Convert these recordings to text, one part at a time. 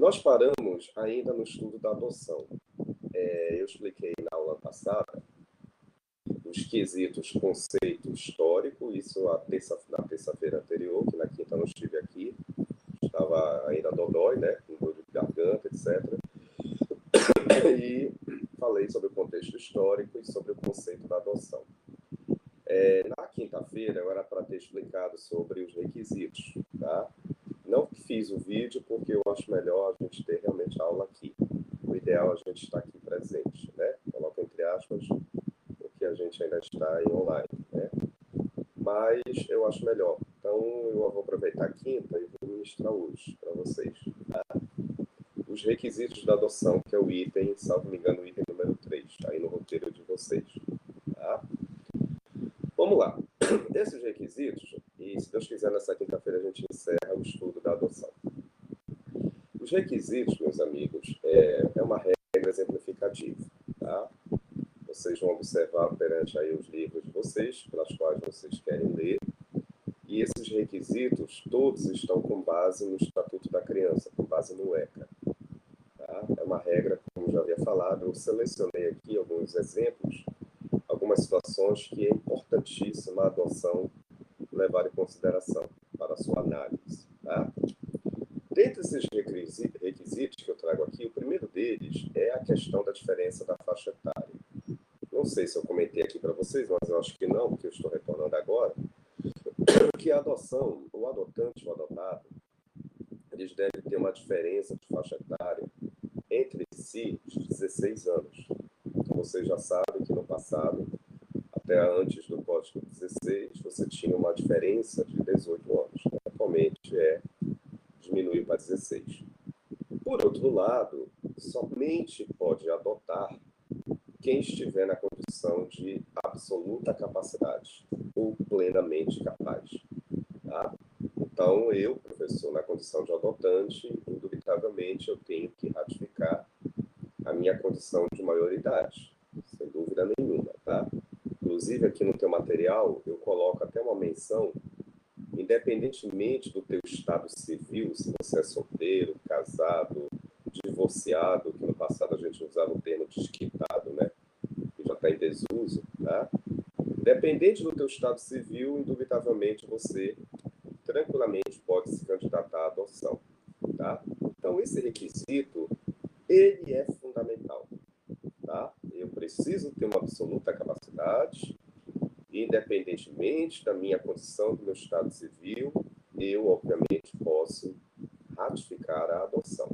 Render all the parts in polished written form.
Nós paramos ainda no estudo da adoção. Eu expliquei na aula passada os quesitos conceito histórico, isso na terça-feira anterior, que na quinta não estive aqui, estava ainda dodói, né, com dor de garganta, etc. E falei sobre o contexto histórico e sobre o conceito da adoção. Na quinta-feira eu era para ter explicado sobre os requisitos, tá? Não fiz o vídeo porque eu acho melhor a gente ter realmente a aula aqui. O ideal é a gente estar aqui presente, né? Coloco entre aspas, porque a gente ainda está em online, né? Mas eu acho melhor. Então eu vou aproveitar a quinta e vou ministrar hoje para vocês, tá? Os requisitos da adoção, que é o item, salvo me engano, o item número 3, aí no roteiro de vocês, tá? Vamos lá. Esses requisitos, e se Deus quiser, nessa quinta-feira a gente encerra o estudo da adoção. Os requisitos, meus amigos, é uma regra exemplificativa, tá? Vocês vão observar perante aí os livros de vocês, pelas quais vocês querem ler, e esses requisitos todos estão com base no Estatuto da Criança, com base no ECA. Tá? É uma regra, como já havia falado, eu selecionei aqui alguns exemplos, algumas situações que é importantíssima a adoção levar em consideração para a sua análise. Tá? Dentre esses requisitos que eu trago aqui, o primeiro deles é a questão da diferença da faixa etária. Não sei se eu comentei aqui para vocês, mas eu acho que não, porque eu estou retornando agora, que a adoção, o adotante, o adotado, eles devem ter uma diferença de faixa etária entre si de 16 anos. Então, vocês já sabem que no passado, até antes do Código 16, você tinha uma diferença de 18 anos. Atualmente diminuiu para 16. Por outro lado, somente pode adotar quem estiver na condição de absoluta capacidade ou plenamente capaz. Tá? Então, eu, professor, na condição de adotante, indubitavelmente eu tenho que ratificar a minha condição de maioridade, sem dúvida nenhuma, tá? Inclusive, aqui no teu material, eu coloco até uma menção, independentemente do teu estado civil, se você é solteiro, casado, divorciado, que no passado a gente usava o termo desquitado, né? Que já está em desuso, tá? Independente do teu estado civil, indubitavelmente você tranquilamente pode se candidatar à adoção, tá? Então, esse requisito, ele é fundamental, tá? Eu preciso ter uma absoluta capacidade, independentemente da minha condição, do meu estado civil, eu, obviamente, posso ratificar a adoção,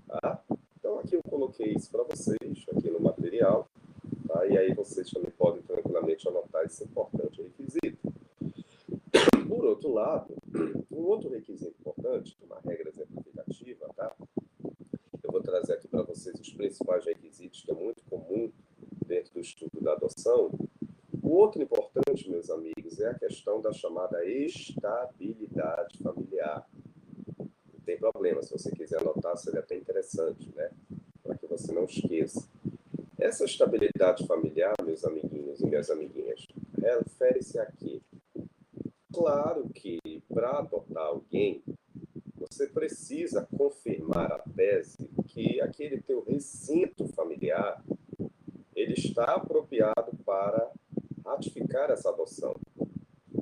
tá? Então, aqui eu coloquei isso para vocês, aqui no material, tá? E aí vocês também podem tranquilamente anotar esse importante requisito. Por outro lado, um outro requisito importante, uma regra exemplificativa, tá? Eu vou trazer aqui para vocês os principais requisitos, que é muito comum dentro do estudo da adoção. O outro importante, meus amigos, é a questão da chamada estabilidade familiar. Não tem problema, se você quiser anotar, seria até interessante, né? Para que você não esqueça. Essa estabilidade familiar, meus amiguinhos e minhas amiguinhas, refere-se a quê? Claro que, para adotar alguém, você precisa confirmar a tese que aquele teu recinto familiar ele está apropriado para ratificar essa adoção.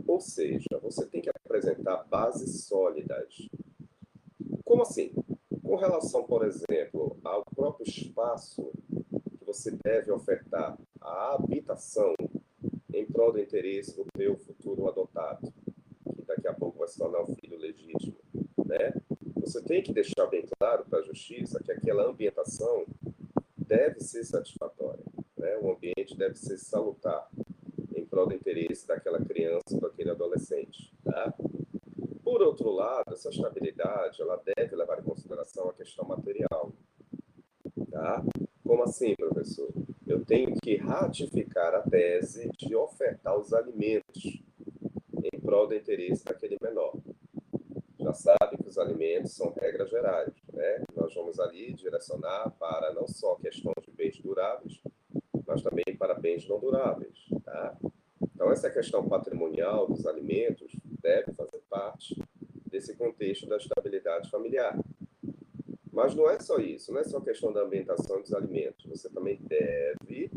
Ou seja, você tem que apresentar bases sólidas. Como assim? Com relação, por exemplo, ao próprio espaço que você deve ofertar, a habitação em prol do interesse do teu futuro adotado, que daqui a pouco vai se tornar um filho legítimo, né? Você tem que deixar bem claro para a justiça que aquela ambientação deve ser satisfatória, né? O ambiente deve ser salutar em prol do interesse daquela criança, daquele adolescente, tá? Por outro lado, essa estabilidade, ela deve levar em consideração a questão material, tá? Como assim, professor? Eu tenho que ratificar a tese de ofertar os alimentos em prol do interesse daquele menor. Já sabe que os alimentos são regras gerais, né? Nós vamos ali direcionar para não só questões de bens duráveis, mas também para bens não duráveis, tá? Então, essa questão patrimonial dos alimentos deve fazer parte desse contexto da estabilidade familiar. Mas não é só isso, não é só a questão da ambientação dos alimentos. Você também deve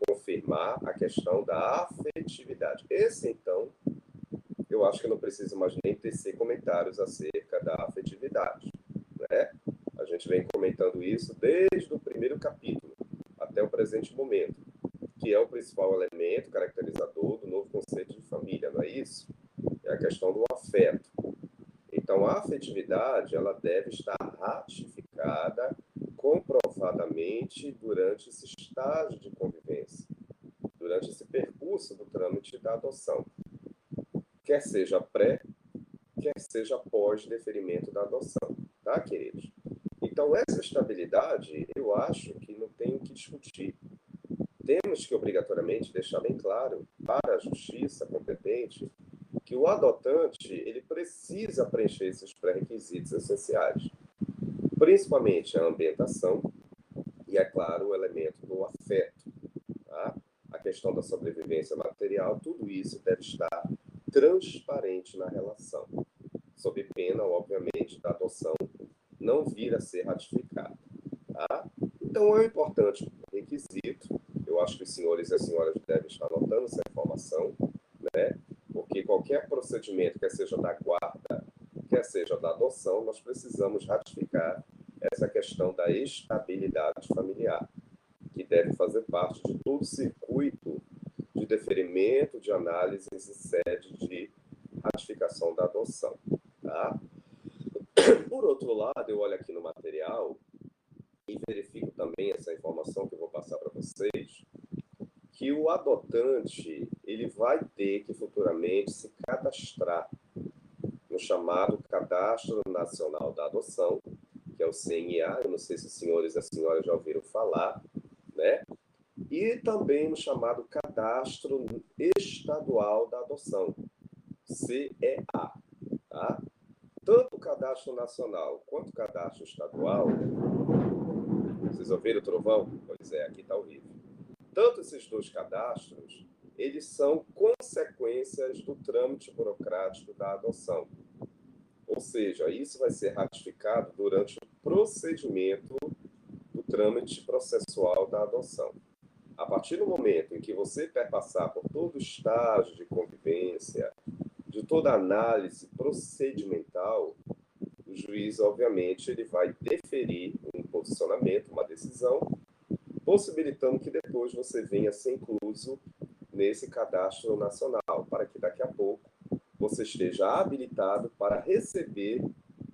confirmar a questão da afetividade. Esse, então, eu acho que eu não preciso mais nem tecer comentários acerca da afetividade, né? A gente vem comentando isso desde o primeiro capítulo até o presente momento, que é o principal elemento caracterizador do novo conceito de família, não é isso? É a questão do afeto. Então, a afetividade, ela deve estar ratificada comprovadamente durante esse estágio de convivência, durante esse percurso do trâmite da adoção, quer seja pré, quer seja pós-deferimento da adoção, tá, queridos? Então, essa estabilidade, eu acho que não tem o que discutir. Temos que, obrigatoriamente, deixar bem claro para a justiça competente que o adotante ele precisa preencher esses pré-requisitos essenciais, principalmente a ambientação e, é claro, o elemento do afeto. Tá? A questão da sobrevivência material, tudo isso deve estar transparente na relação, sob pena, obviamente, da adoção não vir a ser ratificada. Tá? Então, é um importante requisito. Eu acho que os senhores e as senhoras devem estar anotando essa informação, né? Porque qualquer procedimento, quer seja da guarda, quer seja da adoção, nós precisamos ratificar essa questão da estabilidade familiar, que deve fazer parte de todo o circuito de deferimento, de análise e sede de ratificação da adoção. Tá? Por outro lado, eu olho aqui no material e verifico também essa informação que eu vou passar para vocês, que o adotante ele vai ter que futuramente se cadastrar no chamado Cadastro Nacional da Adoção, que é o CNA, eu não sei se os senhores e as senhoras já ouviram falar, né? E também no chamado Cadastro Estadual da Adoção, CEA, tá? Tanto o Cadastro Nacional quanto o Cadastro Estadual, vocês ouviram o trovão? Pois é, aqui está horrível. Tanto esses dois cadastros, eles são consequências do trâmite burocrático da adoção. Ou seja, isso vai ser ratificado durante o procedimento do trâmite processual da adoção. A partir do momento em que você perpassar por todo o estágio de convivência, de toda a análise procedimental, o juiz, obviamente, ele vai deferir um posicionamento, uma decisão, possibilitando que depois você venha a ser incluso nesse cadastro nacional, para que daqui a pouco você esteja habilitado para receber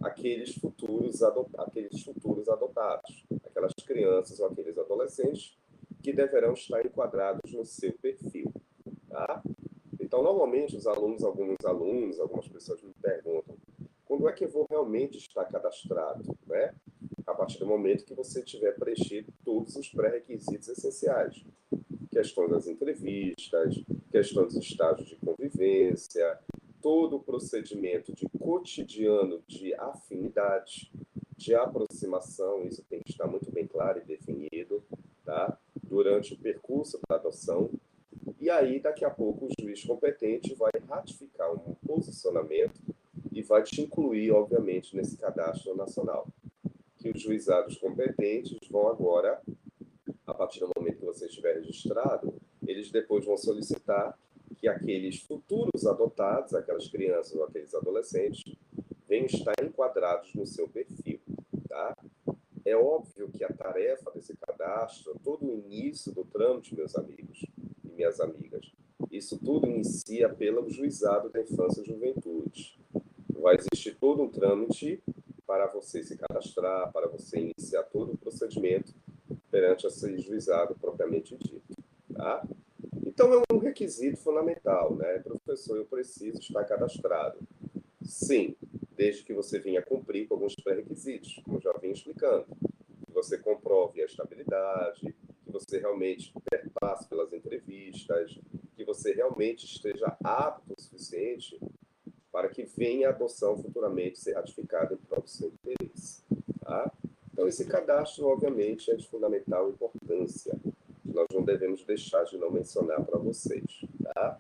aqueles futuros adotados, aquelas crianças ou aqueles adolescentes que deverão estar enquadrados no seu perfil. Tá? Então, normalmente, algumas pessoas me perguntam, quando é que eu vou realmente estar cadastrado? Né? A partir do momento que você tiver preenchido todos os pré-requisitos essenciais. Questão das entrevistas, questão dos estágios de convivência, todo o procedimento de cotidiano de afinidade, de aproximação, isso tem que estar muito bem claro e definido, tá? Durante o percurso da adoção. E aí, daqui a pouco, o juiz competente vai ratificar um posicionamento e vai te incluir, obviamente, nesse cadastro nacional. Que os juizados competentes vão agora, a partir do momento que você estiver registrado, eles depois vão solicitar que aqueles futuros adotados, aquelas crianças ou aqueles adolescentes, venham estar enquadrados no seu perfil. Tá? É óbvio que a tarefa desse cadastro, todo o início do trâmite, meus amigos e minhas amigas, isso tudo inicia pelo juizado da infância e juventude. Vai existir todo um trâmite para você se cadastrar, para você iniciar todo o procedimento perante esse juizado propriamente dito. Tá? Então, é um requisito fundamental, né? Professor, eu preciso estar cadastrado. Sim, desde que você venha cumprir com alguns pré-requisitos, como eu já vim explicando. Que você comprove a estabilidade, que você realmente perpasse pelas entrevistas, que você realmente esteja apto o suficiente para que venha a adoção futuramente ser ratificada em prol do seu interesse. Tá? Então, esse cadastro, obviamente, é de fundamental importância. Nós não devemos deixar de não mencionar para vocês. Tá?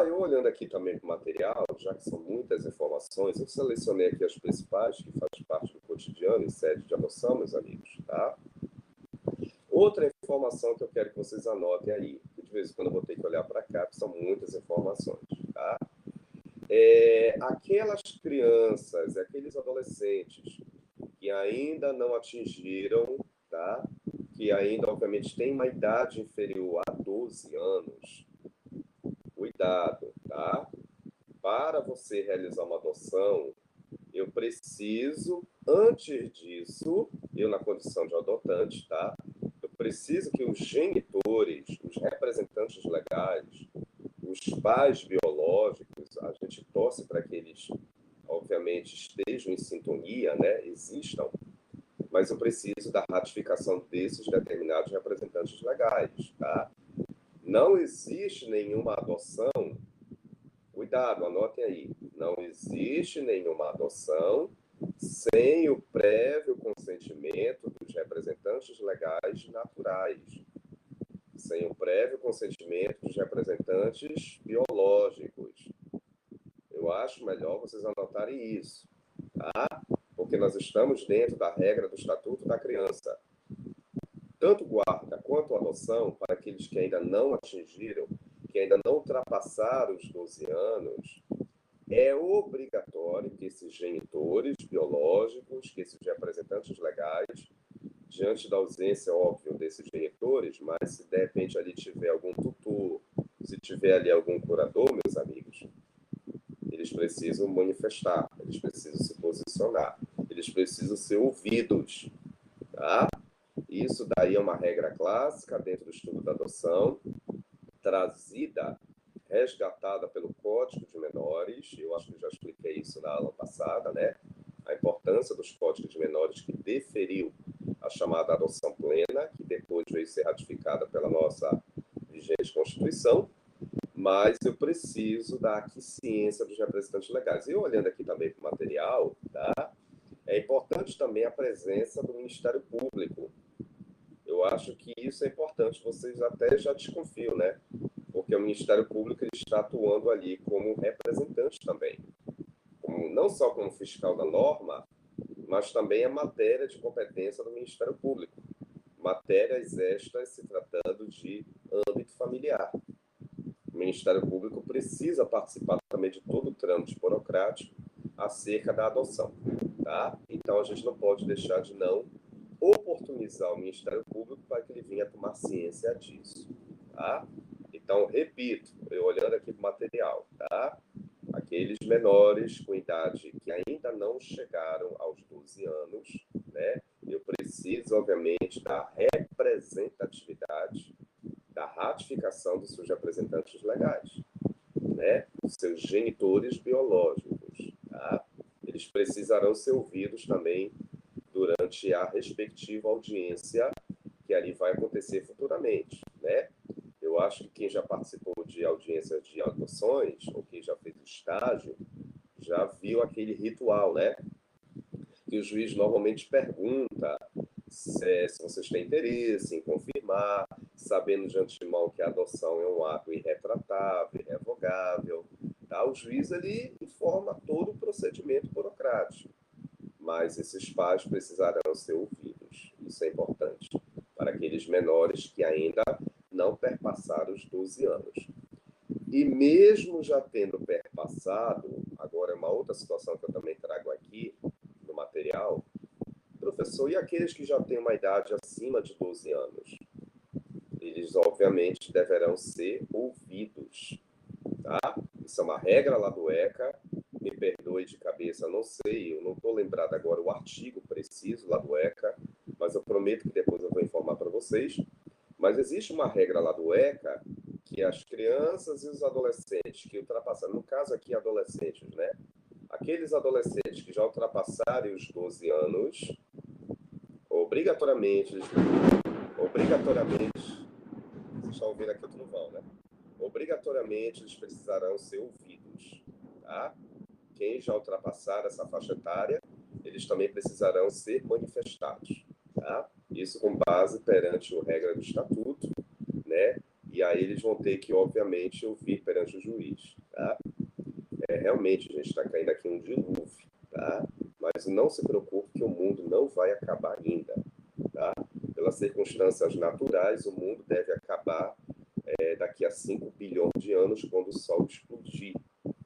Eu olhando aqui também para o material, já que são muitas informações, eu selecionei aqui as principais que fazem parte do cotidiano em sede de adoção, meus amigos, tá? Outra informação que eu quero que vocês anotem aí, que de vez em quando eu vou ter que olhar para cá, porque são muitas informações, tá? Aquelas crianças, aqueles adolescentes que ainda não atingiram, tá? Que ainda, obviamente, têm uma idade inferior a 12 anos, cuidado, tá? Para você realizar uma adoção, eu preciso, antes disso, eu na condição de adotante, tá? Eu preciso que os genitores, os representantes legais, os pais biológicos, a gente torce para que eles, obviamente, estejam em sintonia, né? Existam, mas eu preciso da ratificação desses determinados representantes legais, tá? Não existe nenhuma adoção, cuidado, anotem aí, não existe nenhuma adoção sem o prévio consentimento dos representantes legais naturais, sem o prévio consentimento dos representantes biológicos. Eu acho melhor vocês anotarem isso, tá? Porque nós estamos dentro da regra do Estatuto da Criança. Tanto guarda quanto adoção, para aqueles que ainda não atingiram, que ainda não ultrapassaram os 12 anos, é obrigatório que esses genitores biológicos, que esses representantes legais, diante da ausência, óbvio, desses genitores, mas se de repente ali tiver algum tutor, se tiver ali algum curador, meus amigos, eles precisam manifestar, eles precisam se posicionar, eles precisam ser ouvidos, tá? Isso daí é uma regra clássica dentro do estudo da adoção, trazida, resgatada pelo Código de Menores. Eu acho que eu já expliquei isso na aula passada, né? A importância dos códigos de menores que deferiu a chamada adoção plena, que depois veio ser ratificada pela nossa vigente Constituição, mas eu preciso da aquiescência dos representantes legais. E olhando aqui também para o material, tá? É importante também a presença do Ministério Público. Eu acho que isso é importante, vocês até já desconfiam, né? Porque o Ministério Público ele está atuando ali como representante também, não só como fiscal da norma, mas também é matéria de competência do Ministério Público. Matérias estas se tratando de âmbito familiar. O Ministério Público precisa participar também de todo o trâmite burocrático acerca da adoção, tá? Então a gente não pode deixar de não oportunizar o Ministério Público para que ele venha tomar ciência disso, tá? Então, repito, eu olhando aqui para o material, tá? Aqueles menores com idade que ainda não chegaram aos 12 anos, né? Eu preciso, obviamente, da representatividade, da ratificação dos seus representantes legais, né? Dos seus genitores biológicos, tá? Eles precisarão ser ouvidos também durante a respectiva audiência que ali vai acontecer futuramente, né? Eu acho que quem já participou de audiências de adoções, ou quem já fez estágio, já viu aquele ritual, né? Que o juiz normalmente pergunta se vocês têm interesse em confirmar, sabendo de antemão que a adoção é um ato irretratável, irrevogável. Tá? O juiz ele informa todo o procedimento burocrático, mas esses pais precisarão ser ouvidos. Isso é importante para aqueles menores que ainda não perpassaram os 12 anos. E mesmo já tendo perpassado, agora é uma outra situação que eu também trago aqui no material, professor, e aqueles que já têm uma idade acima de 12 anos? Eles, obviamente, deverão ser ouvidos, tá? Isso é uma regra lá do ECA, me perdoe de cabeça, não sei, eu não estou lembrado agora o artigo preciso lá do ECA, mas eu prometo que depois eu vou informar para vocês. Mas existe uma regra lá do ECA que as crianças e os adolescentes que ultrapassaram, no caso aqui adolescentes, né? Aqueles adolescentes que já ultrapassaram os 12 anos, obrigatoriamente, vocês estão ouvindo aqui o trovão, né? Obrigatoriamente eles precisarão ser ouvidos, tá? Quem já ultrapassar essa faixa etária, eles também precisarão ser manifestados, tá? Isso com base perante a regra do estatuto, né? E aí eles vão ter que, obviamente, ouvir perante o juiz, tá? Realmente, a gente está caindo aqui em um dilúvio, tá? Mas não se preocupe que o mundo não vai acabar ainda, tá? Pelas circunstâncias naturais, o mundo deve acabar daqui a 5 bilhões de anos, quando o Sol explodir,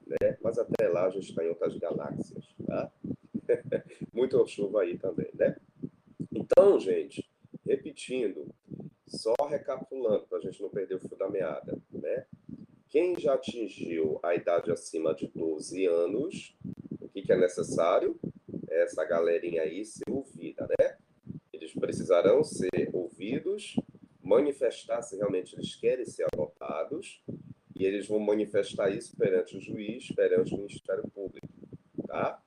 né? Mas até lá a gente está em outras galáxias, tá? Muita chuva aí também, né? Então, gente, repetindo, só recapitulando, para a gente não perder o fio da meada, né? Quem já atingiu a idade acima de 12 anos, o que é necessário? Essa galerinha aí ser ouvida, né? Eles precisarão ser ouvidos, manifestar se realmente eles querem ser adotados, e eles vão manifestar isso perante o juiz, perante o Ministério Público, tá?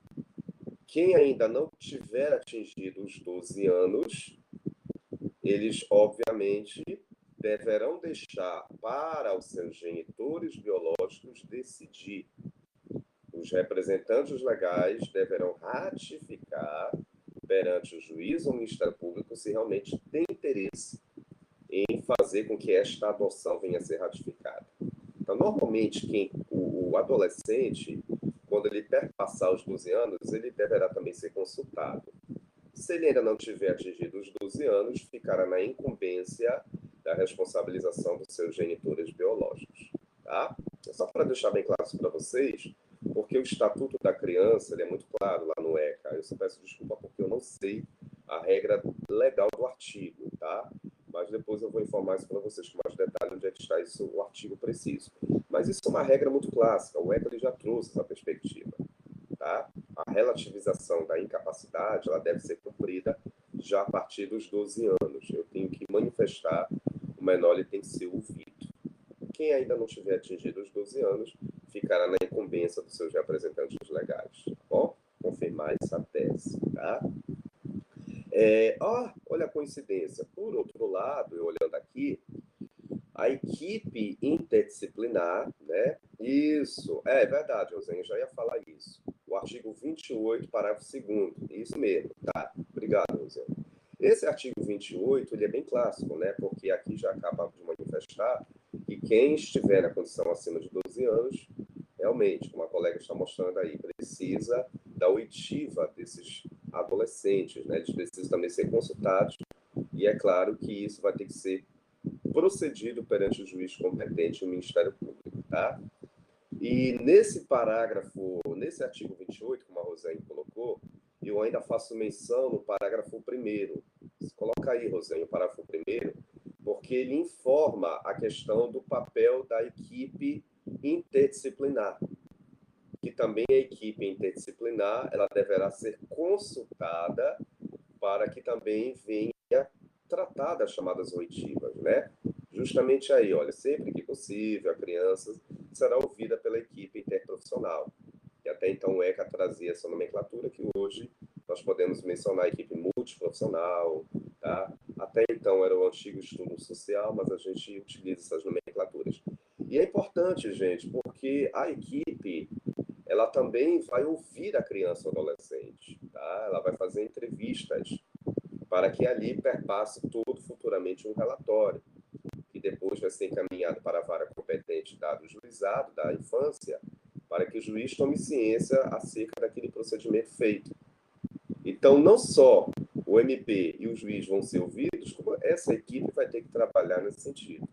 Quem ainda não tiver atingido os 12 anos, eles, obviamente, deverão deixar para os seus genitores biológicos decidir. Os representantes legais deverão ratificar perante o juiz ou o Ministério Público se realmente tem interesse em fazer com que esta adoção venha a ser ratificada. Então, normalmente, o adolescente, quando ele perpassar os 12 anos, ele deverá também ser consultado. Se ele ainda não tiver atingido os 12 anos, ficará na incumbência da responsabilização dos seus genitores biológicos. Tá? É só para deixar bem claro isso para vocês, porque o Estatuto da Criança ele é muito claro lá no ECA. Eu só peço desculpa porque eu não sei a regra legal do artigo, tá? Mas depois eu vou informar isso para vocês com mais detalhes onde é que está isso, o artigo preciso. Mas isso é uma regra muito clássica, o ECA ele já trouxe essa perspectiva. Tá? A relativização da incapacidade ela deve ser cumprida já a partir dos 12 anos. Eu tenho que manifestar, o menor ele tem que ser ouvido. Quem ainda não tiver atingido os 12 anos, ficará na incumbência dos seus representantes legais. Tá bom? Confirmar essa tese. Tá? Olha a coincidência. Por outro lado, eu olhando aqui, a equipe interdisciplinar, né? Isso, é verdade, Rosane, já ia falar isso. O artigo 28, parágrafo 2º, isso mesmo, tá? Obrigado, Rosane. Esse artigo 28, ele é bem clássico, né? Porque aqui já acaba de manifestar que quem estiver na condição acima de 12 anos, realmente, como a colega está mostrando aí, precisa da oitiva desses adolescentes, né? Eles precisam também ser consultados, e é claro que isso vai ter que ser procedido perante o juiz competente e o Ministério Público, tá? E nesse parágrafo, nesse artigo 28, como a Rosane colocou, eu ainda faço menção no parágrafo 1º. Coloca aí, Rosane, o parágrafo 1º, porque ele informa a questão do papel da equipe interdisciplinar, que também a equipe interdisciplinar, ela deverá ser consultada para que também venha tratar das chamadas oitivas, né? Justamente aí, olha, sempre que possível, a criança será ouvida pela equipe interprofissional. E até então o ECA trazia essa nomenclatura que hoje nós podemos mencionar a equipe multiprofissional, tá? Até então era o antigo estudo social, mas a gente utiliza essas nomenclaturas. E é importante, gente, porque a equipe, ela também vai ouvir a criança ou adolescente, tá? Ela vai fazer entrevistas para que ali perpasse todo futuramente um relatório, que depois vai ser encaminhado para a vara competente dado o juizado da infância, para que o juiz tome ciência acerca daquele procedimento feito. Então, não só o MP e o juiz vão ser ouvidos, como essa equipe vai ter que trabalhar nesse sentido.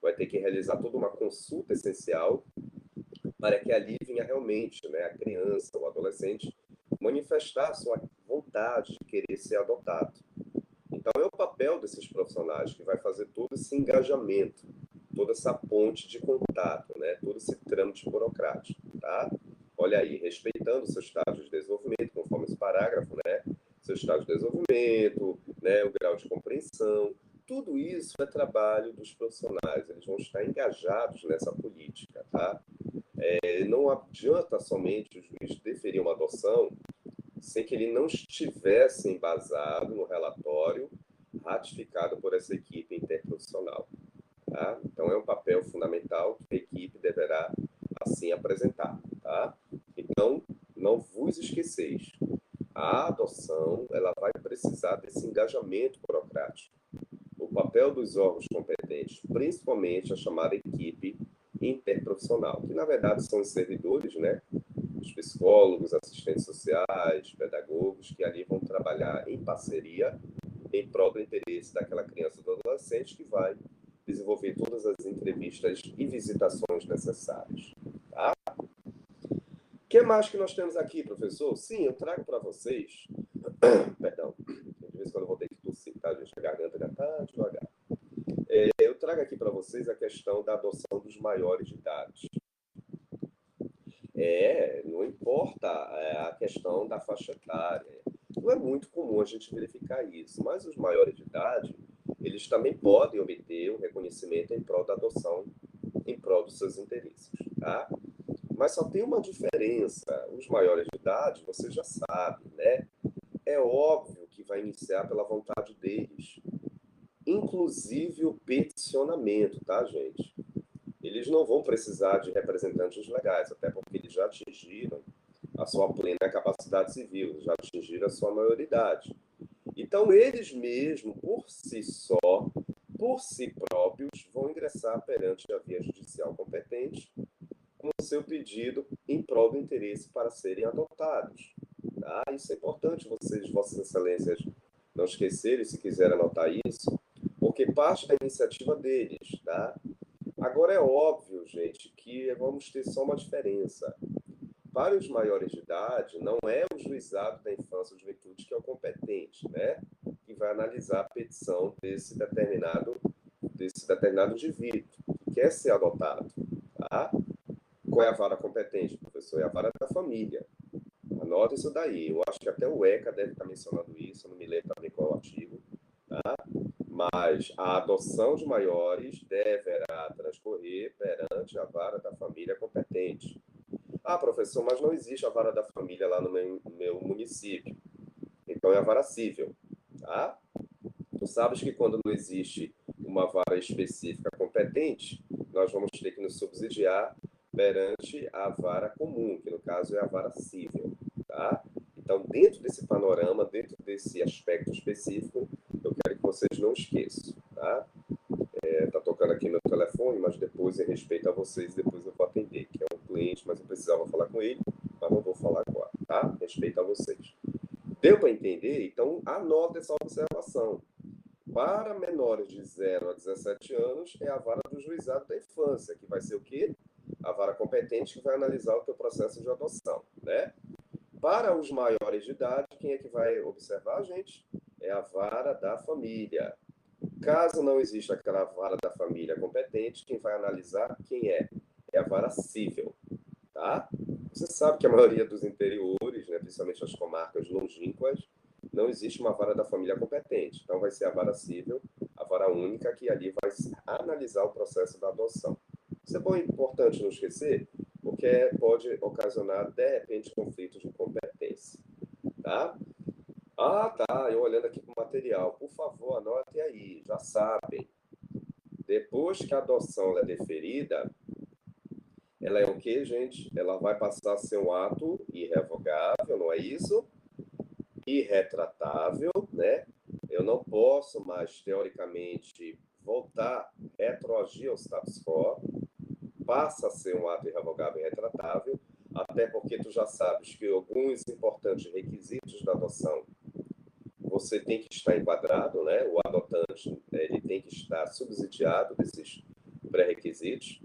Vai ter que realizar toda uma consulta essencial para que ali venha realmente, né, a criança ou adolescente manifestar sua vontade de querer ser adotado. Então, é o papel desses profissionais que vai fazer todo esse engajamento, toda essa ponte de contato, né? Todo esse trâmite burocrático, tá? Olha aí, respeitando o seu estágio de desenvolvimento, conforme esse parágrafo, né? Seu estágio de desenvolvimento, né? O grau de compreensão, tudo isso é trabalho dos profissionais, eles vão estar engajados nessa política, tá? Não adianta somente o juiz deferir uma adoção sem que ele não estivesse embasado no relatório ratificado por essa equipe interprofissional. Tá? Então, é um papel fundamental que a equipe deverá, assim, apresentar. Tá? Então, não vos esqueceis, a adoção ela vai precisar desse engajamento burocrático. O papel dos órgãos competentes componentes, principalmente a chamada equipe interprofissional, que na verdade são os servidores, né? Os psicólogos, assistentes sociais, pedagogos, que ali vão trabalhar em parceria em prol do interesse daquela criança ou do adolescente que vai desenvolver todas as entrevistas e visitações necessárias. Tá? O que mais que nós temos aqui, professor? Sim, eu trago para vocês... Perdão, de vez em quando eu vou ter que tossir, tá, gente? A garganta já está devagar. Eu trago aqui para vocês a questão da adoção dos maiores de idade. Não importa a questão da faixa etária. Não é muito comum a gente verificar isso, mas os maiores de idade, eles também podem obter o reconhecimento em prol da adoção, em prol dos seus interesses, tá? Mas só tem uma diferença. Os maiores de idade, você já sabe, né? É óbvio que vai iniciar pela vontade deles. Inclusive o peticionamento, tá, gente? Eles não vão precisar de representantes legais, até porque eles já atingiram a sua plena capacidade civil, já atingiram a sua maioridade. Então, eles mesmos, por si só, por si próprios, vão ingressar perante a via judicial competente com o seu pedido em prol do interesse para serem adotados. Tá? Isso é importante vocês, vossas excelências, não esquecerem, se quiserem anotar isso, porque parte da iniciativa deles, tá? Agora, é óbvio, gente, que vamos ter só uma diferença. Para os maiores de idade, não é o juizado da infância ou juventude que é o competente, né? Que vai analisar a petição desse determinado indivíduo que quer ser adotado, tá? Qual é a vara competente, professor? É a vara da família. Anota isso daí. Eu acho que até o ECA deve estar mencionando isso, eu não me lembro também qual é o artigo, tá? Mas a adoção de maiores deverá transcorrer perante a vara da família competente. Ah, professor, mas não existe a vara da família lá no meu município. Então é a vara civil, tá? Tu sabes que quando não existe uma vara específica competente, nós vamos ter que nos subsidiar perante a vara comum, que no caso é a vara civil, tá? Então, dentro desse panorama, dentro desse aspecto específico, eu quero que vocês não esqueçam, tá? Tá tocando aqui meu telefone, mas depois, em respeito a vocês, depois eu vou atender, que é um cliente, mas eu precisava falar com ele, mas não vou falar agora, tá? Respeito a vocês. Deu para entender? Então, anota essa observação. Para menores de 0 a 17 anos, é a vara do juizado da infância, que vai ser o quê? A vara competente que vai analisar o teu processo de adoção, né? Para os maiores de idade, quem é que vai observar, gente? É a vara da família. Caso não exista aquela vara da família competente, quem vai analisar quem é? É a vara civil, tá? Você sabe que a maioria dos interiores, né, principalmente as comarcas longínquas, não existe uma vara da família competente. Então vai ser a vara civil, a vara única, que ali vai analisar o processo da adoção. Isso é bom e importante não esquecer, porque pode ocasionar, de repente, conflitos de competência, tá? Ah, tá, eu olhando aqui para o material. Por favor, anote aí, já sabem. Depois que a adoção é deferida, ela é o quê, gente? Ela vai passar a ser um ato irrevogável, não é isso? Irretratável, né? Eu não posso mais, teoricamente, voltar, retroagir ao status quo. Passa a ser um ato irrevogável e irretratável, até porque tu já sabes que alguns importantes requisitos da adoção você tem que estar enquadrado, né? O adotante ele tem que estar subsidiado desses pré-requisitos.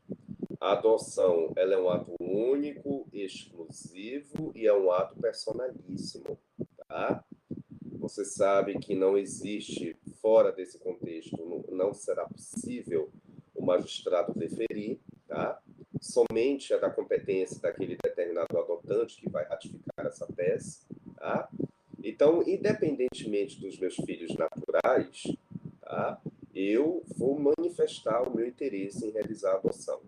A adoção ela é um ato único, exclusivo e é um ato personalíssimo, tá? Você sabe que não existe, fora desse contexto, não será possível o magistrado deferir, tá? Somente é da competência daquele determinado adotante que vai ratificar essa tese, tá? Então, independentemente dos meus filhos naturais, tá? Eu vou manifestar o meu interesse em realizar a adoção.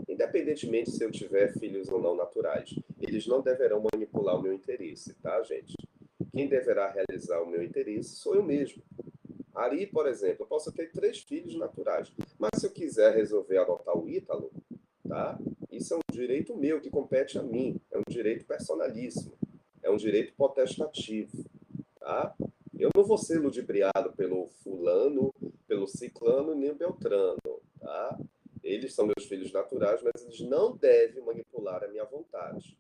Independentemente se eu tiver filhos ou não naturais, eles não deverão manipular o meu interesse, tá, gente? Quem deverá realizar o meu interesse sou eu mesmo. Ali, por exemplo, eu posso ter 3 filhos naturais, mas se eu quiser resolver adotar o Ítalo, tá? Isso é um direito meu que compete a mim, é um direito personalíssimo, é um direito potestativo, tá? Eu não vou ser ludibriado pelo fulano, pelo ciclano, nem o beltrano. tá? Eles são meus filhos naturais, mas eles não devem manipular a minha vontade.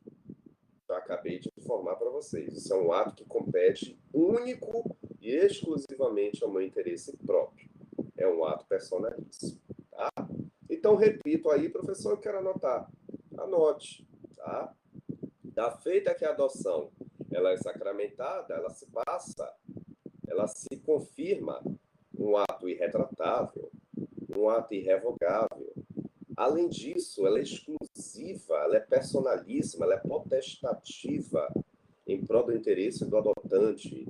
Já acabei de informar para vocês. Isso é um ato que compete único e exclusivamente ao meu interesse próprio. É um ato personalíssimo, tá? Então, repito aí, professor, eu quero anotar. Anote, tá? Da feita que a adoção ela é sacramentada, ela se passa, ela se confirma um ato irretratável, um ato irrevogável. Além disso, ela é exclusiva, ela é personalíssima, ela é potestativa em prol do interesse do adotante.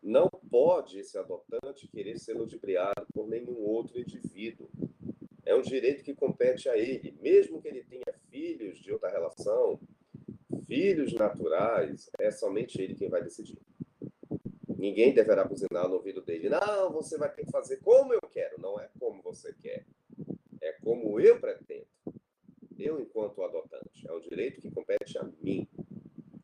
Não pode esse adotante querer ser ludibriado por nenhum outro indivíduo. É um direito que compete a ele, mesmo que ele tenha filhos de outra relação, filhos naturais, é somente ele quem vai decidir. Ninguém deverá buzinar no ouvido dele. Não, você vai ter que fazer como eu quero. Não é como você quer. É como eu pretendo. Eu, enquanto adotante. É um direito que compete a mim.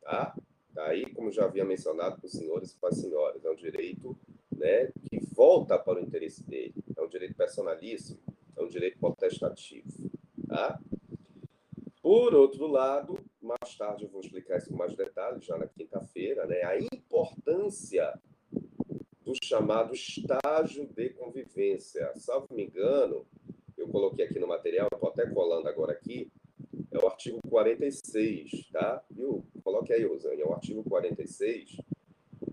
Tá? Daí, como já havia mencionado para os senhores e para as senhoras, é um direito, né, que volta para o interesse dele. É um direito personalíssimo. É um direito potestativo. Tá? Por outro lado, mais tarde eu vou explicar isso com mais detalhes, já na quinta-feira, né, a importância do chamado estágio de convivência. Salvo me engano, eu coloquei aqui no material, estou até colando agora aqui, é o artigo 46, tá? Viu? Coloque aí, Rosane, é o artigo 46,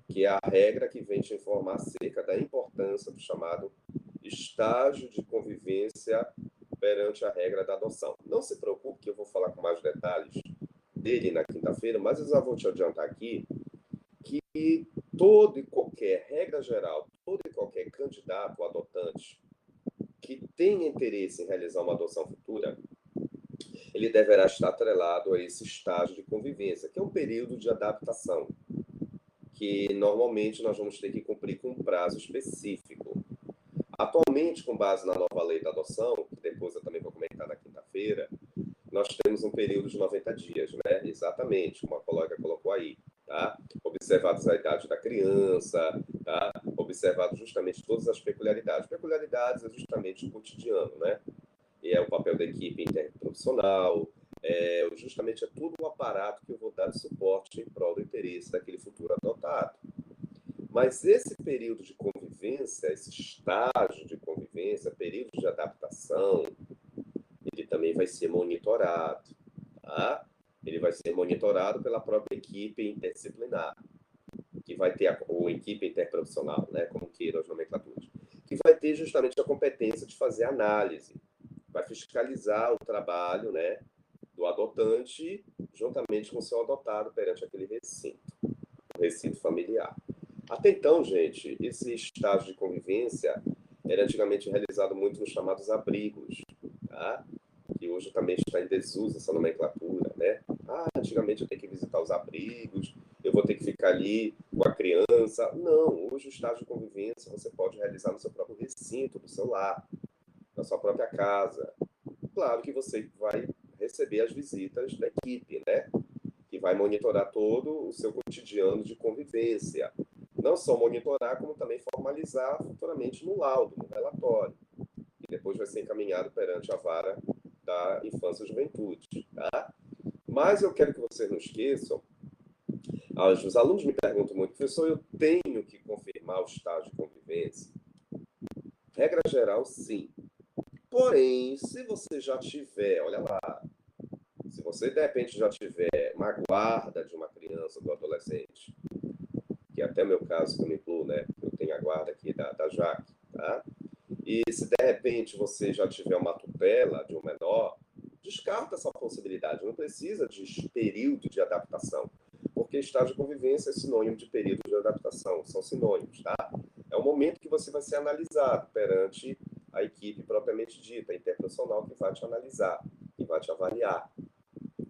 que é a regra que vem te informar acerca da importância do chamado estágio de convivência perante a regra da adoção. Não se preocupe que eu vou falar com mais detalhes dele na quinta-feira, mas eu já vou te adiantar aqui que todo e qualquer, regra geral, todo e qualquer candidato ou adotante que tenha interesse em realizar uma adoção futura, ele deverá estar atrelado a esse estágio de convivência, que é um período de adaptação, que normalmente nós vamos ter que cumprir com um prazo específico. Atualmente, com base na nova lei da adoção, que depois eu também vou comentar na quinta-feira, nós temos um período de 90 dias, né? Exatamente, como a colega colocou aí, tá? Observados a idade da criança, tá? Observado justamente todas as peculiaridades. Peculiaridades é justamente o cotidiano, né? E é o papel da equipe interprofissional, justamente é tudo o aparato que eu vou dar de suporte em prol do interesse daquele futuro adotado. Mas esse período de convivência, esse estágio de convivência, período de adaptação, ele também vai ser monitorado, tá? Ele vai ser monitorado pela própria equipe interdisciplinar, que vai ter ou equipe interprofissional, né, como queiram as nomenclaturas, que vai ter justamente a competência de fazer análise, vai fiscalizar o trabalho, né, do adotante juntamente com o seu adotado perante aquele recinto, o recinto familiar. Até então, gente, esse estágio de convivência era antigamente realizado muito nos chamados abrigos, tá? Que hoje também está em desuso essa nomenclatura, né? Antigamente eu tenho que visitar os abrigos, eu vou ter que ficar ali com a criança. Não, hoje o estágio de convivência você pode realizar no seu próprio recinto, do seu lar, na sua própria casa. Claro que você vai receber as visitas da equipe, né? Que vai monitorar todo o seu cotidiano de convivência. Não só monitorar, como também formalizar futuramente no laudo, no relatório, que depois vai ser encaminhado perante a vara da infância e juventude, tá? Mas eu quero que vocês não esqueçam, os alunos me perguntam muito, professor, eu tenho que confirmar o estágio de convivência? Regra geral, sim. Porém, se você já tiver, olha lá, se você de repente já tiver uma guarda de uma criança ou do adolescente, que é até meu caso que eu me incluo, né? Eu tenho a guarda aqui da Jaque, tá? E se de repente você já tiver uma tutela de um menor, descarta essa possibilidade. Não precisa de período de adaptação, porque estágio de convivência é sinônimo de período de adaptação, são sinônimos, tá? É o momento que você vai ser analisado perante a equipe propriamente dita, interprofissional, que vai te analisar, que vai te avaliar.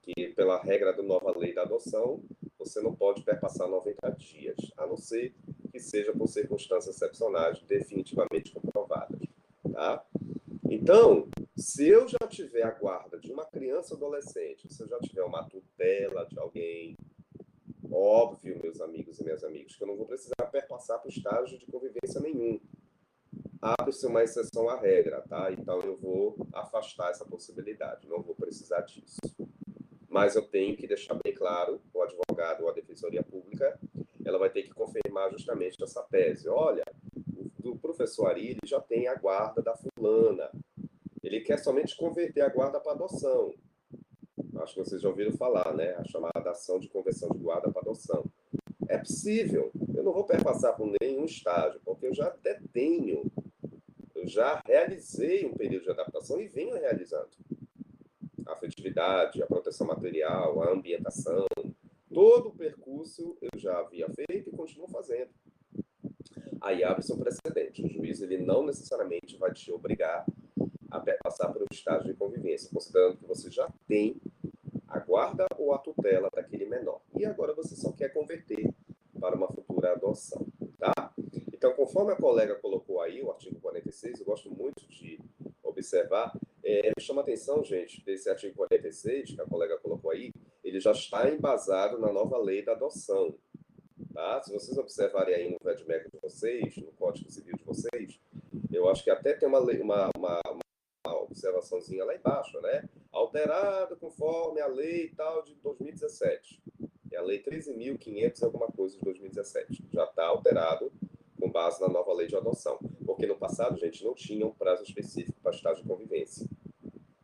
Que pela regra da nova lei da adoção, você não pode perpassar 90 dias, a não ser que seja por circunstâncias excepcionais definitivamente comprovadas, tá? Então, se eu já tiver a guarda de uma criança ou adolescente, se eu já tiver uma tutela de alguém, óbvio, meus amigos e minhas amigas, que eu não vou precisar perpassar para o estágio de convivência nenhum. abre-se uma exceção à regra, tá? Então eu vou afastar essa possibilidade, não vou precisar disso. Mas eu tenho que deixar bem claro, o advogado ou a defensoria pública, ela vai ter que confirmar justamente essa tese. Olha, o professor Ari ele já tem a guarda da fulana, ele quer somente converter a guarda para adoção. Acho que vocês já ouviram falar, né? A chamada ação de conversão de guarda para adoção. É possível, eu não vou perpassar por nenhum estágio, porque eu já até tenho, eu já realizei um período de adaptação e venho realizando. A afetividade, a proteção material, a ambientação, todo o percurso eu já havia feito e continuo fazendo. Aí abre-se um precedente. O juiz ele não necessariamente vai te obrigar a passar por um estágio de convivência, considerando que você já tem a guarda ou a tutela daquele menor. E agora você só quer converter para uma futura adoção, tá? Então, conforme a colega colocou aí, o artigo 46, eu gosto muito de observar, me chama a atenção, gente, desse artigo 46, que a colega colocou aí, ele já está embasado na nova lei da adoção, tá? Se vocês observarem aí no VEDMEC de vocês, no Código Civil de vocês, eu acho que até tem uma observaçãozinha lá embaixo, né? Alterado conforme a lei e tal de 2017. É a lei 13.500 alguma coisa de 2017. Já está alterado com base na nova lei de adoção. Porque no passado, gente, não tinha um prazo específico para estágio de convivência.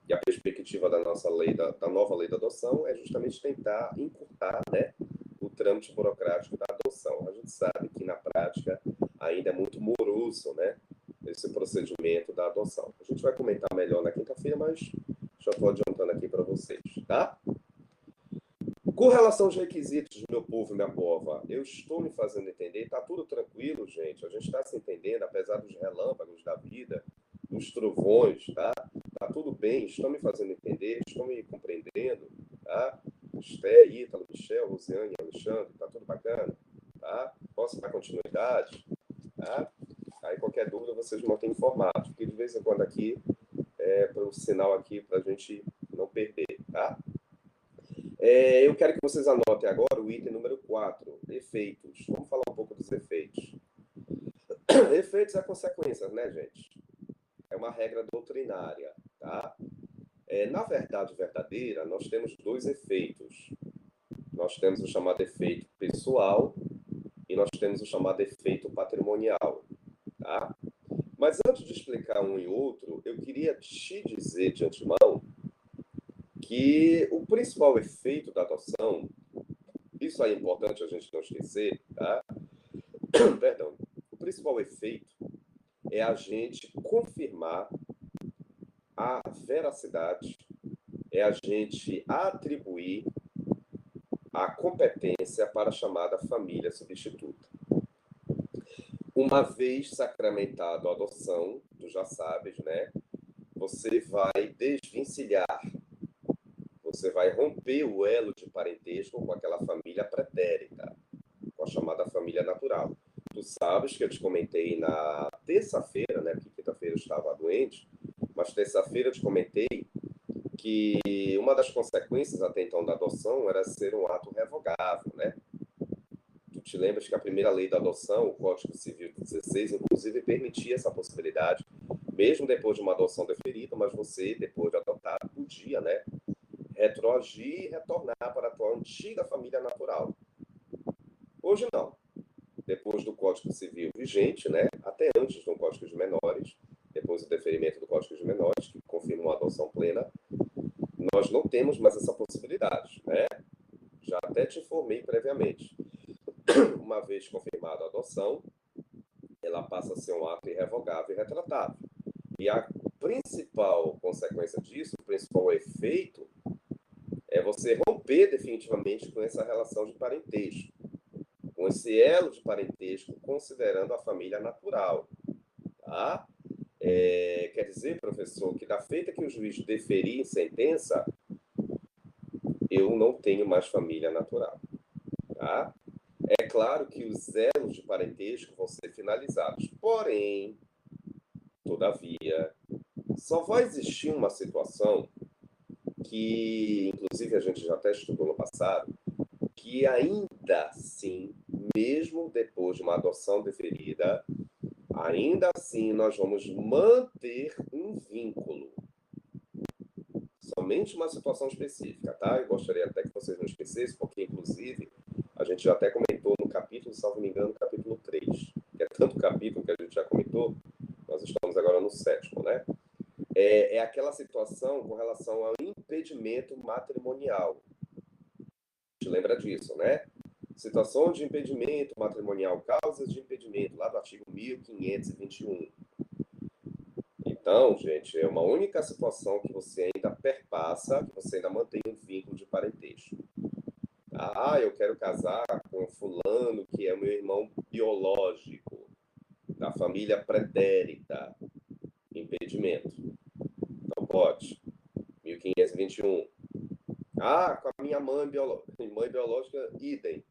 E a perspectiva da nossa lei, da nova lei da adoção, é justamente tentar encurtar, né, o trâmite burocrático da adoção. A gente sabe que na prática ainda é muito moroso, né, esse procedimento da adoção. A gente vai comentar melhor na quinta-feira, mas já estou adiantando aqui para vocês, tá? Com relação aos requisitos, meu povo e minha pova, eu estou me fazendo entender, está tudo tranquilo, gente, a gente está se entendendo, apesar dos relâmpagos da vida, dos trovões, tá? Tá tudo bem, estão me fazendo entender, estão me compreendendo, tá? Esté, Ítalo, Michel, Rosiane, Alexandre, tá tudo bacana, tá? Posso dar continuidade, tá? Aí qualquer dúvida vocês me mantêm informados, porque de vez em quando aqui para um sinal aqui para a gente não perder, tá? Eu quero que vocês anotem agora o item número 4, efeitos. Vamos falar um pouco dos efeitos. Efeitos é consequências, né, gente? É uma regra doutrinária, tá? Na verdade verdadeira, nós temos dois efeitos. Nós temos o chamado efeito pessoal e nós temos o chamado efeito patrimonial, tá? Mas antes de explicar um e outro, eu queria te dizer de antemão que o principal efeito da adoção, isso aí é importante a gente não esquecer, tá? Perdão. O principal efeito é a gente confirmar a veracidade, é a gente atribuir a competência para a chamada família substituta. Uma vez sacramentado a adoção, tu já sabes, né? Você vai desvencilhar, você vai romper o elo de parentesco com aquela família pretérita, com a chamada família natural. Tu sabes que eu te comentei na terça-feira, né? Porque quinta-feira eu estava doente, mas terça-feira eu te comentei que uma das consequências até então da adoção era ser um ato revogável, né? Tu te lembras que a primeira lei da adoção, o Código Civil de 16, inclusive permitia essa possibilidade, mesmo depois de uma adoção deferida, mas você, depois de adotar, podia, né, retroagir e retornar para a tua antiga família natural. Hoje não. Depois do Código Civil vigente, né, até antes do Código de Menores, depois do deferimento do Código de Menores, que confirma uma adoção plena, nós não temos mais essa possibilidade, né? Já até te informei previamente. Uma vez confirmada a adoção, ela passa a ser um ato irrevogável e retratável. E a principal consequência disso, o principal efeito, é você romper definitivamente com essa relação de parentesco, com esse elo de parentesco, considerando a família natural, tá? Quer dizer, professor, que da feita que o juiz deferir em sentença, eu não tenho mais família natural, tá? É claro que os elos de parentesco vão ser finalizados, porém, todavia, só vai existir uma situação que, inclusive, a gente já até estudou no passado, que ainda assim, mesmo depois de uma adoção deferida, Ainda assim, nós vamos manter um vínculo. Somente uma situação específica, tá? Eu gostaria até que vocês não esquecessem, porque, inclusive, a gente já até comentou no capítulo, salvo me engano, capítulo 3, que é tanto capítulo que a gente já comentou, nós estamos agora no 7º, né? É aquela situação com relação ao impedimento matrimonial. A gente lembra disso, né? Situação de impedimento matrimonial, causas de impedimento, lá do artigo 1521. Então, gente, é uma única situação que você ainda perpassa, que você ainda mantém um vínculo de parentesco. Ah, eu quero casar com fulano, que é meu irmão biológico, da família pretérita. Impedimento. Não pode. 1521. Ah, com a minha mãe biológica, idem.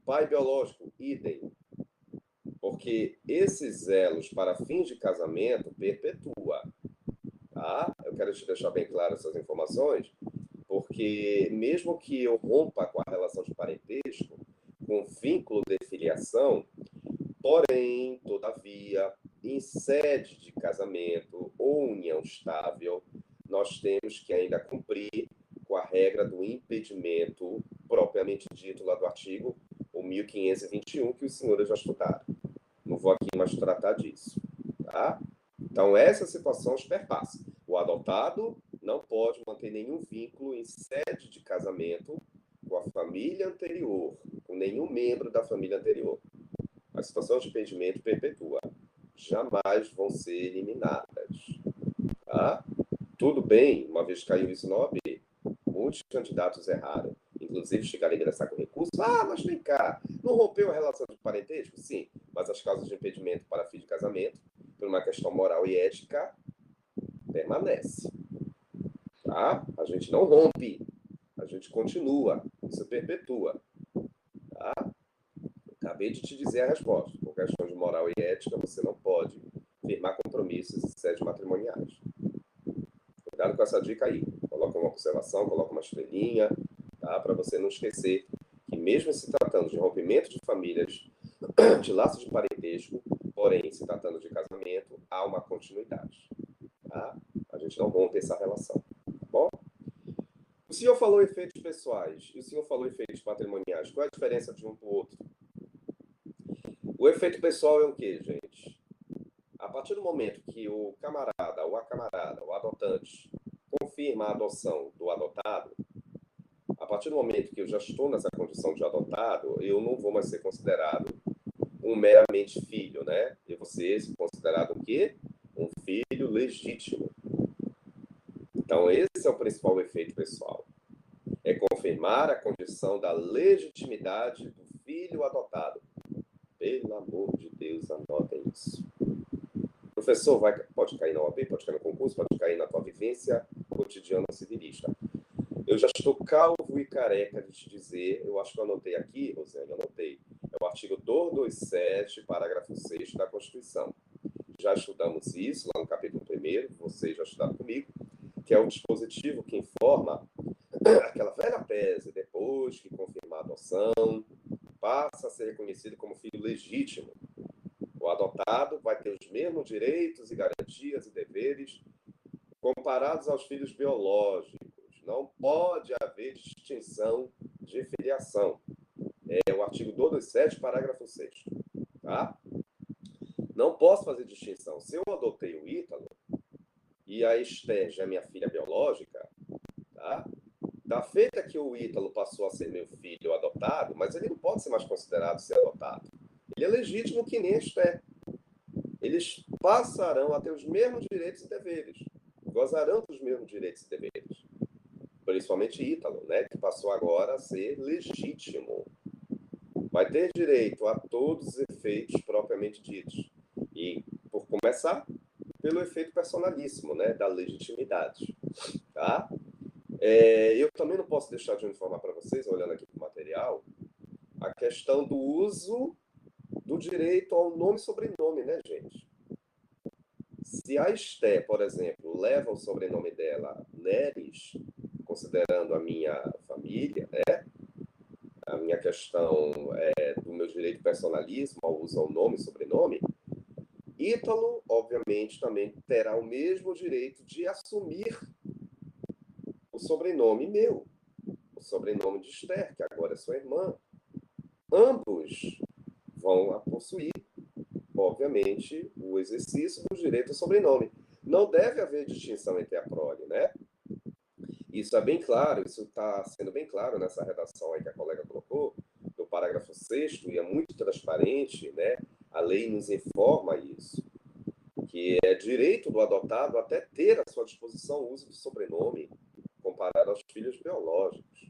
Pai biológico, idem. Porque esses elos para fins de casamento perpetua. Tá? Eu quero te deixar bem claro essas informações, porque mesmo que eu rompa com a relação de parentesco, com vínculo de filiação, porém, todavia, em sede de casamento ou união estável, nós temos que ainda cumprir com a regra do impedimento propriamente dito lá do artigo 1521, que os senhores já estudaram. Não vou aqui mais tratar disso, tá? Então, essa situação os perpassa. O adotado não pode manter nenhum vínculo em sede de casamento com a família anterior, com nenhum membro da família anterior. A situação de impedimento perpetua. Jamais vão ser eliminadas. Tá? Tudo bem, uma vez caiu isso na OAB, muitos candidatos erraram. Inclusive, chegaram a ingressar com recurso. Ah, mas vem cá, não rompeu a relação de parentesco? Sim, mas as causas de impedimento para fim de casamento, por uma questão moral e ética, permanece. Tá? A gente não rompe, a gente continua, isso perpetua. Tá? Acabei de te dizer a resposta. Por questão de moral e ética, você não pode firmar compromissos em sede matrimoniais. Cuidado com essa dica aí. Coloca uma observação, coloca uma estrelinha, tá? Para você não esquecer que mesmo se tratando de rompimento de famílias, de laços de parentesco, porém, se tratando de casamento, há uma continuidade. Tá? A gente não rompe essa relação. Tá bom? O senhor falou efeitos pessoais e o senhor falou efeitos patrimoniais. Qual é a diferença de um para o outro? O efeito pessoal é o quê, gente? A partir do momento que o camarada, ou a camarada, o adotante, confirma a adoção do adotado, a partir do momento que eu já estou nessa condição de adotado, eu não vou mais ser considerado um meramente filho, né? Eu vou ser considerado o quê? Um filho legítimo. Então, esse é o principal efeito pessoal. É confirmar a condição da legitimidade do filho adotado. Pelo amor de Deus, anotem isso. Professor, pode cair na OAB, pode cair no concurso, pode cair na tua vivência cotidiana civilista. Eu já estou calvo e careca de te dizer, eu acho que eu anotei aqui, Rosane, anotei, é o artigo 227, parágrafo 6 da Constituição. Já estudamos isso lá no capítulo 1º, vocês já estudaram comigo, que é o dispositivo que informa aquela velha tese, depois que confirmar a adoção, passa a ser reconhecido como filho legítimo. O adotado vai ter os mesmos direitos e garantias e deveres comparados aos filhos biológicos. Não pode haver distinção de filiação. É o artigo 227, parágrafo 6. Tá? Não posso fazer distinção. Se eu adotei o Ítalo e a Esté já é minha filha biológica, tá? Da feita que o Ítalo passou a ser meu filho adotado, mas ele não pode ser mais considerado ser adotado. Ele é legítimo que nem a Esté. Eles passarão a ter os mesmos direitos e deveres. Gozarão dos mesmos direitos e deveres. Principalmente Ítalo, né, que passou agora a ser legítimo. Vai ter direito a todos os efeitos propriamente ditos. E, por começar, pelo efeito personalíssimo, né, da legitimidade. Tá? Eu também não posso deixar de informar para vocês, olhando aqui para o material, a questão do uso do direito ao nome e sobrenome, né, gente? Se a Esté, por exemplo, leva o sobrenome dela Neres, considerando a minha família, né? A minha questão do meu direito personalismo ao uso ao nome e sobrenome, Ítalo, obviamente, também terá o mesmo direito de assumir o sobrenome meu, o sobrenome de Esther, que agora é sua irmã. Ambos vão possuir, obviamente, o exercício do direito ao sobrenome. Não deve haver distinção entre a prole, né? Isso é bem claro, isso está sendo bem claro nessa redação aí que a colega colocou, no parágrafo 6º, e é muito transparente, né? A lei nos informa isso, que é direito do adotado até ter à sua disposição o uso do sobrenome comparado aos filhos biológicos,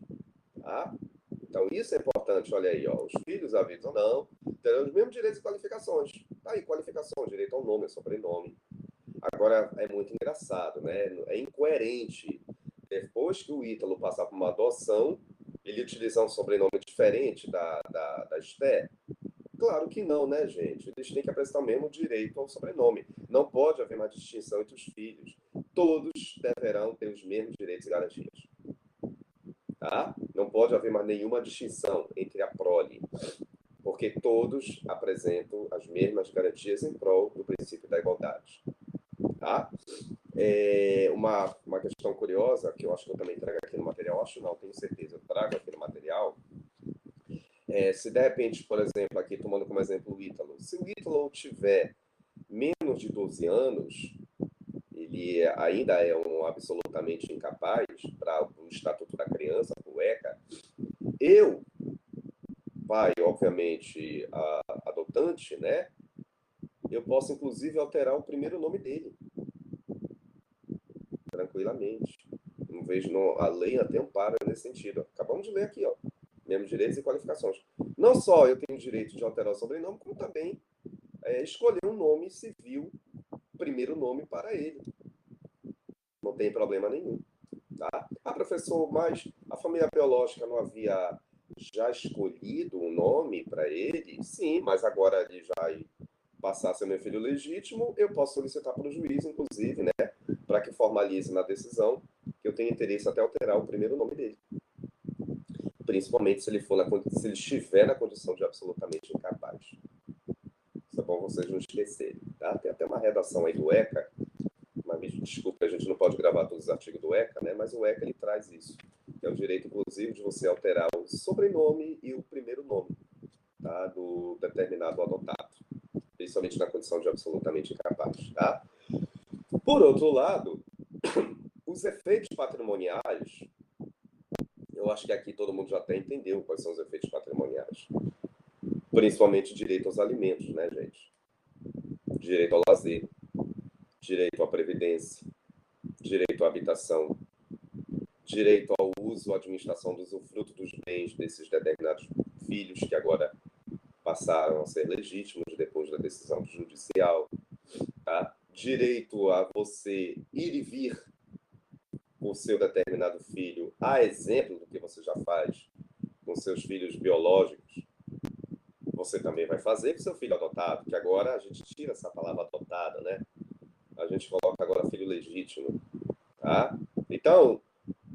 tá? Então, isso é importante, olha aí, ó, os filhos, havidos ou não, terão os mesmos direitos e qualificações. Tá aí, qualificação, direito ao nome, ao sobrenome. Agora, é muito engraçado, né? É incoerente. Depois que o Ítalo passar por uma adoção, ele utilizar um sobrenome diferente da Esté? Claro que não, né, gente? Eles têm que apresentar o mesmo direito ao sobrenome. Não pode haver uma distinção entre os filhos. Todos deverão ter os mesmos direitos e garantias. Tá? Não pode haver mais nenhuma distinção entre a prole, porque todos apresentam as mesmas garantias em prol do princípio da igualdade. Tá? Uma questão curiosa, que eu acho que eu também trago aqui no material, acho não, tenho certeza, eu trago aqui no material, se de repente, por exemplo, aqui tomando como exemplo o Ítalo, se o Ítalo tiver menos de 12 anos, ele ainda é absolutamente incapaz para o Estatuto da Criança, para o ECA, eu, pai, obviamente, adotante, né, eu posso, inclusive, alterar o primeiro nome dele, tranquilamente. Não vejo, não, a lei até ampara nesse sentido. Acabamos de ler aqui, ó, mesmos direitos e qualificações. Não só eu tenho o direito de alterar o sobrenome, como também escolher um nome civil, primeiro nome para ele. Não tem problema nenhum. Tá? Ah, professor, mas a família biológica não havia já escolhido um nome para ele? Sim, mas agora ele já passar a ser meu filho legítimo, eu posso solicitar para o juiz, inclusive, né, para que formalize na decisão que eu tenho interesse até alterar o primeiro nome dele. Principalmente se ele estiver na condição de absolutamente incapaz. Isso é bom vocês não esquecerem. Tá? Tem até uma redação aí do ECA, mas desculpa, a gente não pode gravar todos os artigos do ECA, né? Mas o ECA ele traz isso, que é o direito, inclusive, de você alterar o sobrenome e o primeiro nome, tá? Do determinado adotado, principalmente na condição de absolutamente incapaz. Tá? Por outro lado, os efeitos patrimoniais, eu acho que aqui todo mundo já até entendeu quais são os efeitos patrimoniais. Principalmente direito aos alimentos, né, gente? Direito ao lazer, direito à previdência, direito à habitação, direito ao uso, à administração do usufruto dos bens desses determinados filhos que agora passaram a ser legítimos depois da decisão judicial, tá? Direito a você ir e vir com o seu determinado filho, a exemplo do que você já faz com seus filhos biológicos, você também vai fazer com seu filho adotado, que agora a gente tira essa palavra adotada, né? A gente coloca agora filho legítimo, tá? Então,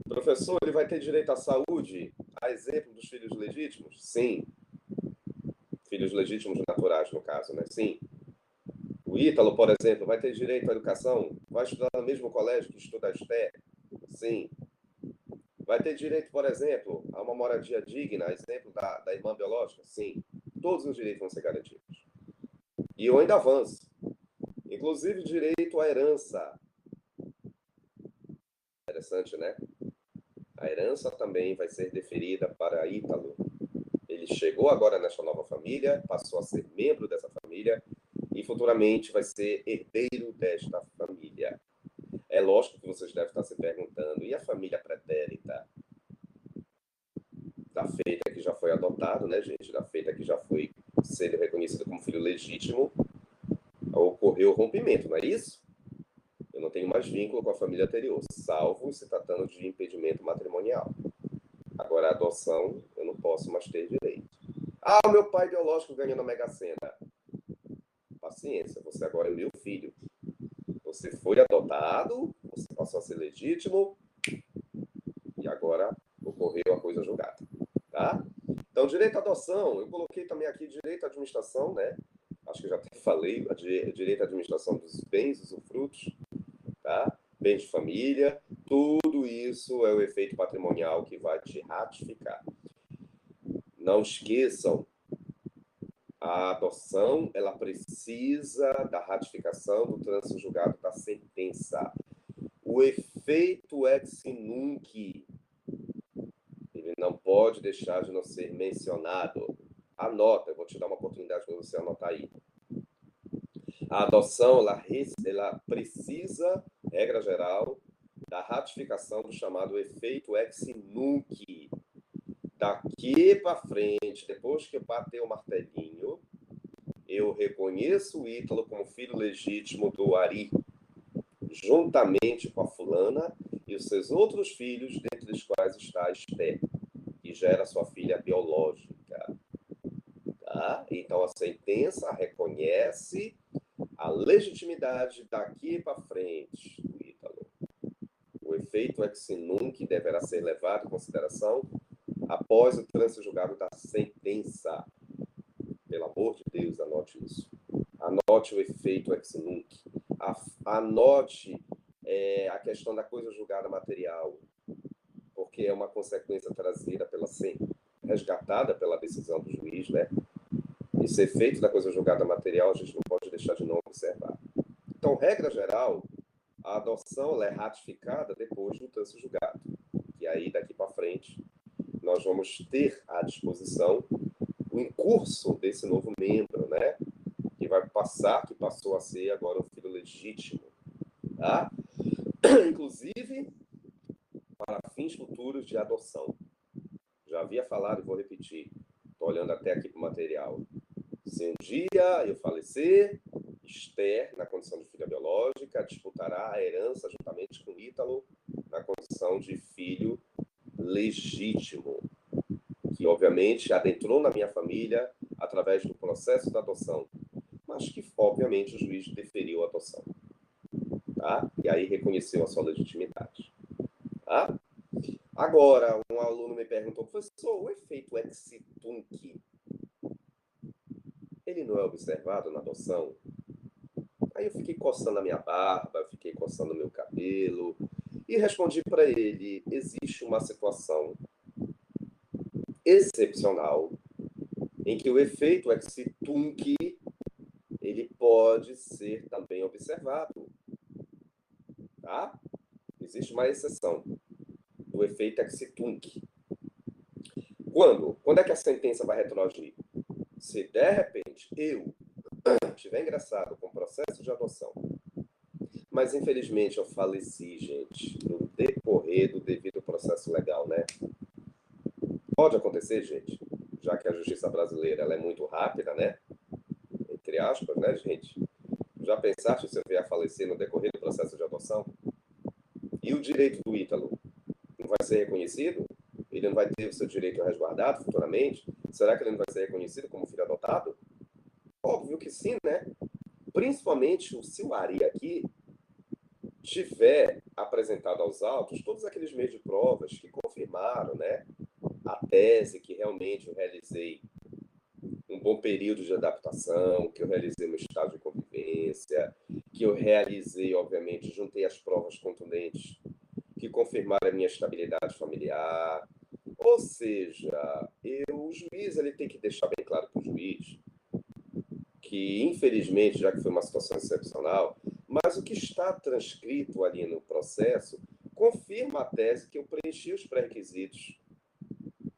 professor, ele vai ter direito à saúde, a exemplo dos filhos legítimos? Sim. Filhos legítimos naturais, no caso, né? Sim. O Ítalo, por exemplo, vai ter direito à educação? Vai estudar no mesmo colégio que estuda a Esté? Sim. Vai ter direito, por exemplo, a uma moradia digna, a exemplo da irmã biológica? Sim. Todos os direitos vão ser garantidos. E eu ainda avanço. Inclusive direito à herança. Interessante, né? A herança também vai ser deferida para Ítalo. Ele chegou agora nesta nova família, passou a ser membro dessa família e futuramente vai ser herdeiro desta família. É lógico que vocês devem estar se perguntando, e a família pretérita? Da feita que já foi adotado, né, gente? Da feita que já foi sendo reconhecido como filho legítimo, ocorreu o rompimento, não é isso? Eu não tenho mais vínculo com a família anterior, salvo se tratando de impedimento matrimonial. Agora, a adoção, eu não posso mais ter direito. Ah, o meu pai biológico ganhou na Mega Sena. Paciência, você agora é meu filho. Você foi adotado, você passou a ser legítimo, e agora ocorreu a coisa julgada. Tá? Então, direito à adoção, eu coloquei também aqui direito à administração, né? acho que eu já até falei, direito à administração dos bens, usufrutos, tá? Bens de família, tudo isso é o efeito patrimonial que vai te ratificar. Não esqueçam, a adoção, ela precisa da ratificação do trânsito julgado da sentença. O efeito ex nunc, ele não pode deixar de não ser mencionado. Anota, eu vou te dar uma oportunidade para você anotar aí. A adoção, ela precisa, regra geral, da ratificação do chamado efeito ex nunc. Daqui para frente, depois que eu bater o martelinho, eu reconheço o Ítalo como filho legítimo do Ari, juntamente com a fulana e os seus outros filhos, dentre os quais está a Esther, que já era sua filha biológica. Tá? Então, a sentença reconhece a legitimidade daqui para frente do Ítalo. O efeito ex nunc deverá ser levado em consideração após o trânsito julgado da sentença. Pelo amor de Deus, anote isso. Anote o efeito ex nunc. Anote a questão da coisa julgada material, porque é uma consequência trazida resgatada pela decisão do juiz, né? Esse efeito da coisa julgada material a gente não pode deixar de não observar. Então, regra geral, a adoção é ratificada depois do trânsito julgado. E aí, daqui para frente, nós vamos ter à disposição o incurso desse novo membro, né? Que passou a ser agora um filho legítimo, tá? Inclusive, para fins futuros de adoção. Já havia falado e vou repetir. Estou olhando até aqui para o material. Se um dia eu falecer, Esther, na condição de filha biológica, disputará a herança juntamente com Ítalo, na condição de filho legítimo, que obviamente adentrou na minha família através do processo da adoção, mas que obviamente o juiz deferiu a adoção, tá? E aí reconheceu a sua legitimidade, tá? Agora, um aluno me perguntou, professor, o efeito ex nunc, ele não é observado na adoção? Aí eu fiquei coçando a minha barba, eu fiquei coçando o meu cabelo e respondi para ele, existe uma situação excepcional em que o efeito ex nunc ele pode ser também observado, tá? Existe uma exceção do efeito ex nunc. Quando é que a sentença vai retroagir? Se de repente eu estiver ingressado com processo de adoção, mas infelizmente eu faleci, gente, no decorrer do devido processo legal, né? Pode acontecer, gente, já que a justiça brasileira ela é muito rápida, né? Entre aspas, né, gente? Já pensaste se eu vier a falecer no decorrer do processo de adoção? E o direito do Ítalo não vai ser reconhecido? Ele não vai ter o seu direito resguardado futuramente? Será que ele não vai ser reconhecido como filho adotado? Óbvio que sim, né? Principalmente se o Ari aqui tiver apresentado aos autos todos aqueles meios de provas que confirmaram, né, a tese que realmente eu realizei um bom período de adaptação, que eu realizei um estágio de convivência, que eu realizei, obviamente, juntei as provas contundentes que confirmaram a minha estabilidade familiar. Ou seja, o juiz ele tem que deixar bem claro para o juiz que, infelizmente, já que foi uma situação excepcional, mas o que está transcrito ali no processo confirma a tese que eu preenchi os pré-requisitos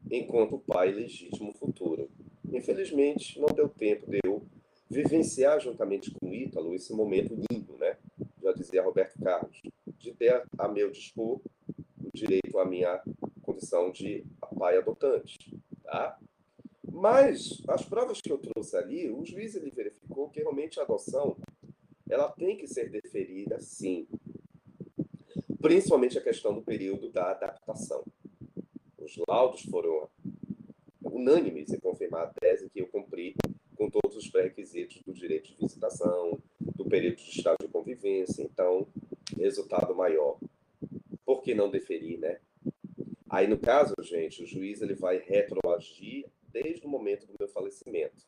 enquanto pai legítimo futuro. Infelizmente, não deu tempo de eu vivenciar juntamente com o Ítalo esse momento lindo, né? Já dizia Roberto Carlos, de ter a meu dispor o direito à minha condição de pai adotante, tá? Mas as provas que eu trouxe ali, o juiz ele verificou que realmente a adoção ela tem que ser deferida, sim. Principalmente a questão do período da adaptação. Os laudos foram unânimes em confirmar a tese que eu cumpri com todos os pré-requisitos do direito de visitação, do período de estado de convivência. Então, resultado maior. Por que não deferir, né? Aí, no caso, gente, o juiz ele vai retroagir desde o momento do meu falecimento.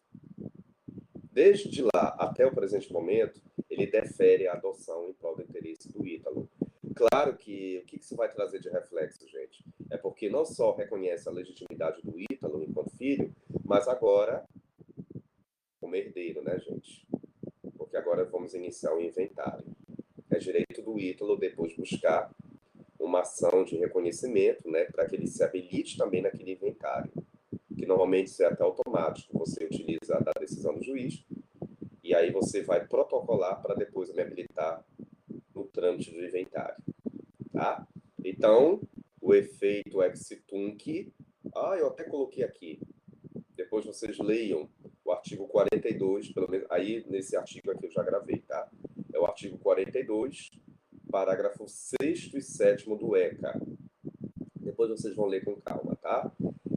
Desde lá até o presente momento, ele defere a adoção em prol do interesse do Ítalo. Claro que o que isso vai trazer de reflexo, gente? É porque não só reconhece a legitimidade do Ítalo enquanto filho, mas agora como herdeiro, né, gente? Porque agora vamos iniciar o inventário. É direito do Ítalo depois buscar uma ação de reconhecimento, né, para que ele se habilite também naquele inventário, que normalmente isso é até automático. Você utiliza a decisão do juiz e aí você vai protocolar para depois me habilitar no trâmite do inventário, tá? Então, o efeito ex tunc, eu até coloquei aqui, depois vocês leiam o artigo 42, pelo menos, aí nesse artigo aqui eu já gravei, tá? É o artigo 42, parágrafo 6º e 7º do ECA. Depois vocês vão ler com calma, tá?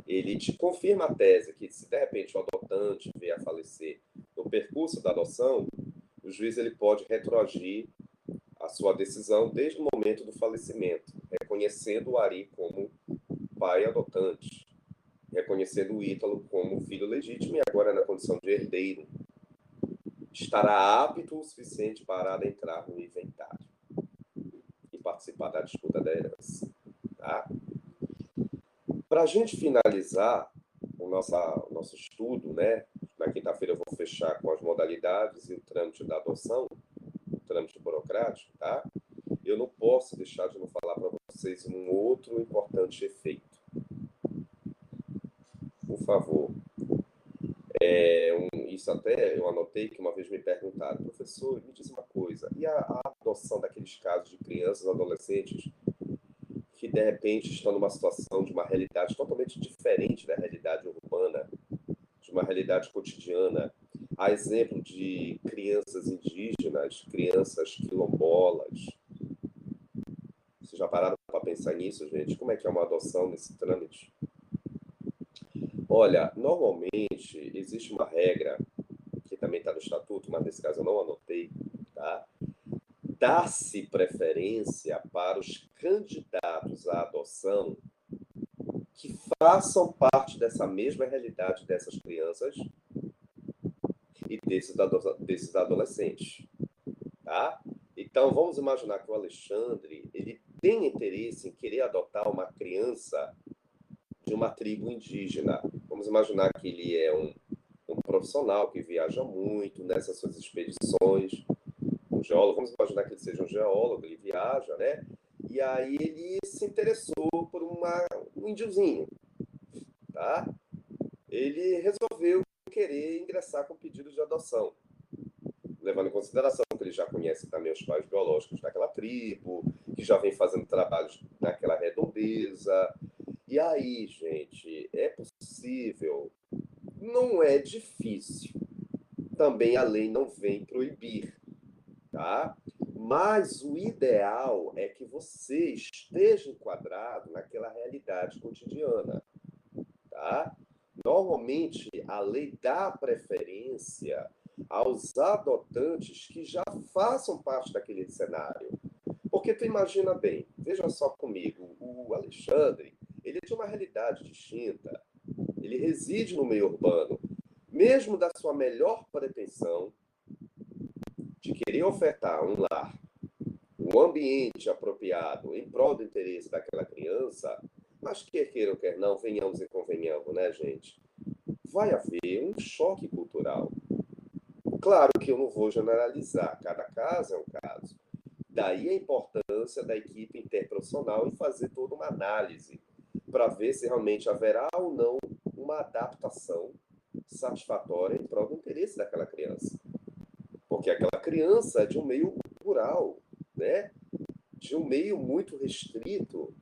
Ele te confirma a tese que se de repente o adotante vier a falecer no percurso da adoção, o juiz ele pode retroagir a sua decisão desde o momento do falecimento, reconhecendo o Ari como pai adotante, reconhecendo o Ítalo como filho legítimo e agora na condição de herdeiro. Estará apto o suficiente para adentrar no inventário e participar da disputa da herança. Tá? Para a gente finalizar o nosso estudo, né? Na quinta-feira eu vou fechar com as modalidades e o trâmite da adoção, o trâmite burocrático, tá? Eu não posso deixar de não falar para vocês um outro importante efeito. Por favor. Isso até eu anotei que uma vez me perguntaram, professor, me diz uma coisa, e a adoção daqueles casos de crianças e adolescentes que de repente estão numa situação de uma realidade totalmente diferente da realidade urbana, de uma realidade cotidiana, a exemplo de crianças indígenas, crianças quilombolas. Vocês já pararam para pensar nisso, gente? Como é que é uma adoção nesse trâmite? Olha, normalmente existe uma regra, que também está no estatuto, mas nesse caso eu não anotei, tá? Dá-se preferência para os candidatos à adoção que façam parte dessa mesma realidade dessas crianças e desses adolescentes, tá? Então, vamos imaginar que o Alexandre, ele tem interesse em querer adotar uma criança de uma tribo indígena. Vamos imaginar que ele é um profissional que viaja muito nessas suas expedições, um geólogo, vamos imaginar que ele seja um geólogo, ele viaja, né? E aí ele se interessou por um índiozinho, tá? Ele resolveu querer ingressar com pedido de adoção, levando em consideração que ele já conhece também os pais biológicos daquela tribo, que já vem fazendo trabalhos naquela redondeza. E aí, gente, é possível, não é difícil. Também a lei não vem proibir, tá? Mas o ideal é que você esteja enquadrado naquela realidade cotidiana, tá? Normalmente, a lei dá preferência aos adotantes que já façam parte daquele cenário. Porque tu imagina bem, veja só comigo, o Alexandre, ele é de uma realidade distinta, ele reside no meio urbano, mesmo da sua melhor pretensão de querer ofertar um lar, um ambiente apropriado em prol do interesse daquela criança, mas quer queira ou quer não, venhamos e convenhamos, né, gente? Vai haver um choque cultural. Claro que eu não vou generalizar, cada caso é um caso. Daí a importância da equipe interprofissional em fazer toda uma análise para ver se realmente haverá ou não uma adaptação satisfatória em prol do interesse daquela criança. Porque aquela criança é de um meio rural, né? De um meio muito restrito.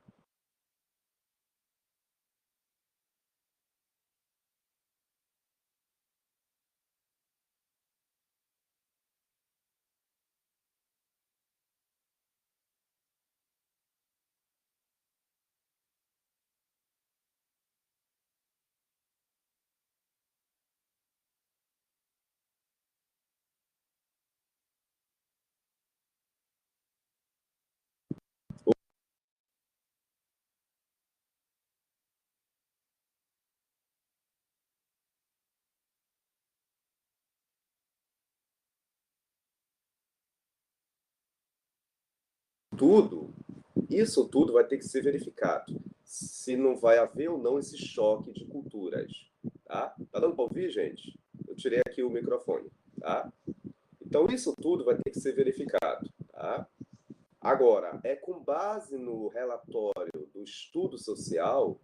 isso tudo vai ter que ser verificado. Se não vai haver ou não esse choque de culturas. Tá? Tá dando para ouvir, gente? Eu tirei aqui o microfone. Tá? Então, isso tudo vai ter que ser verificado. Tá? Agora, é com base no relatório do estudo social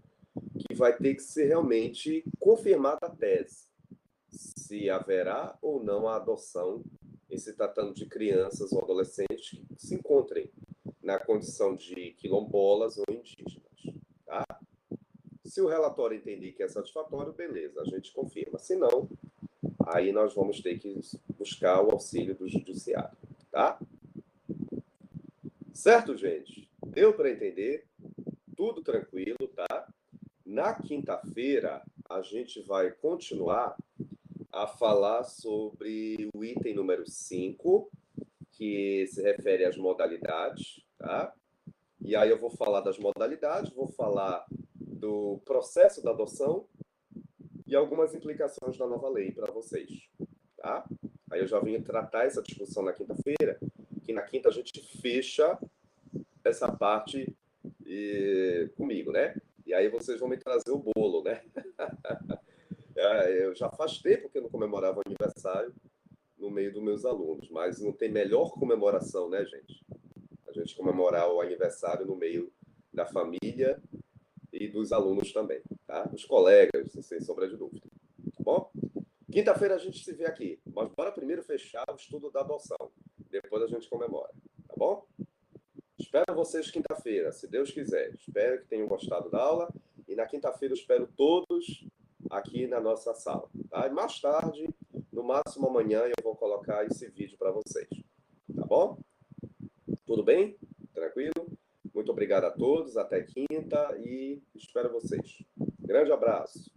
que vai ter que ser realmente confirmada a tese, se haverá ou não a adoção em se tratando de crianças ou adolescentes que se encontrem na condição de quilombolas ou indígenas. Tá? Se o relatório entender que é satisfatório, beleza, a gente confirma. Se não, aí nós vamos ter que buscar o auxílio do judiciário. Tá? Certo, gente? Deu para entender? Tudo tranquilo, tá? Na quinta-feira, a gente vai continuar a falar sobre o item número 5, que se refere às modalidades, tá? E aí eu vou falar das modalidades, vou falar do processo da adoção e algumas implicações da nova lei para vocês, tá? Aí eu já vim tratar essa discussão na quinta-feira, que na quinta a gente fecha essa parte comigo, né? E aí vocês vão me trazer o bolo, né? Eu já faz tempo que eu não comemorava o aniversário no meio dos meus alunos, mas não tem melhor comemoração, né, gente? A gente comemorar o aniversário no meio da família e dos alunos também, tá? Dos colegas, sem sombra de dúvida. Tá bom? Quinta-feira a gente se vê aqui, mas bora primeiro fechar o estudo da adoção. Depois a gente comemora, tá bom? Espero vocês quinta-feira, se Deus quiser. Espero que tenham gostado da aula e na quinta-feira eu espero todos aqui na nossa sala, tá? E mais tarde, no máximo amanhã, eu vou colocar esse vídeo para vocês, tá bom? Tudo bem? Tranquilo? Muito obrigado a todos, até quinta e espero vocês. Grande abraço.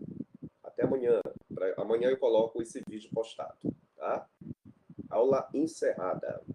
Até amanhã. Amanhã eu coloco esse vídeo postado, tá? Aula encerrada.